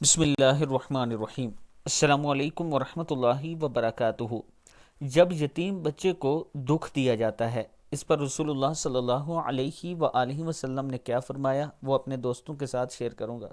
بسم اللہ الرحمن الرحیم۔ السلام علیکم ورحمۃ اللہ وبرکاتہ۔ جب یتیم بچے کو دکھ دیا جاتا ہے، اس پر رسول اللہ صلی اللہ علیہ وآلہ وسلم نے کیا فرمایا، وہ اپنے دوستوں کے ساتھ شیئر کروں گا۔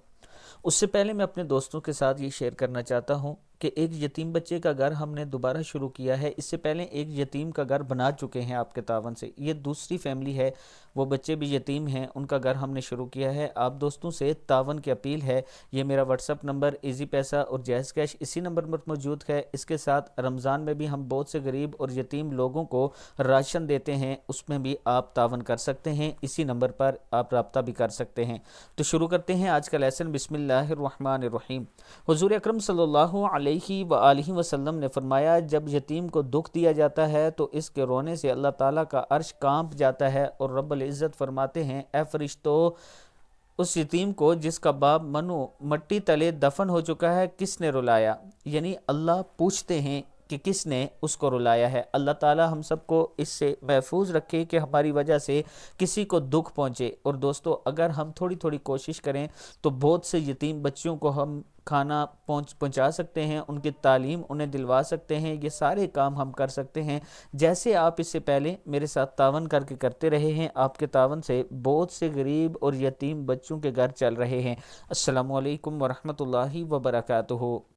اس سے پہلے میں اپنے دوستوں کے ساتھ یہ شیئر کرنا چاہتا ہوں کہ ایک یتیم بچے کا گھر ہم نے دوبارہ شروع کیا ہے۔ اس سے پہلے ایک یتیم کا گھر بنا چکے ہیں آپ کے تعاون سے، یہ دوسری فیملی ہے، وہ بچے بھی یتیم ہیں، ان کا گھر ہم نے شروع کیا ہے۔ آپ دوستوں سے تعاون کی اپیل ہے، یہ میرا واٹس اپ نمبر ایزی پیسہ اور جائز کیش اسی نمبر پر موجود ہے۔ اس کے ساتھ رمضان میں بھی ہم بہت سے غریب اور یتیم لوگوں کو راشن دیتے ہیں، اس میں بھی آپ تعاون کر سکتے ہیں، اسی نمبر پر آپ رابطہ بھی کر سکتے ہیں۔ تو شروع کرتے ہیں آج کا لیسن۔ بسم اللہ الرحمن الرحیم۔ حضور اکرم صلی اللہ علیہ وآلہ وسلم نے فرمایا، جب یتیم کو دکھ دیا جاتا ہے تو اس کے رونے سے اللہ تعالیٰ کا عرش کانپ جاتا ہے، اور رب العزت فرماتے ہیں، اے فرشتو، اس یتیم کو جس کا باپ منو مٹی تلے دفن ہو چکا ہے کس نے رلایا؟ یعنی اللہ پوچھتے ہیں کہ کس نے اس کو رلایا ہے۔ اللہ تعالی ہم سب کو اس سے محفوظ رکھے کہ ہماری وجہ سے کسی کو دکھ پہنچے۔ اور دوستو، اگر ہم تھوڑی تھوڑی کوشش کریں تو بہت سے یتیم بچوں کو ہم کھانا پہنچا سکتے ہیں، ان کی تعلیم انہیں دلوا سکتے ہیں، یہ سارے کام ہم کر سکتے ہیں جیسے آپ اس سے پہلے میرے ساتھ تعاون کر کے کرتے رہے ہیں۔ آپ کے تعاون سے بہت سے غریب اور یتیم بچوں کے گھر چل رہے ہیں۔ السلام علیکم ورحمۃ اللہ وبرکاتہ۔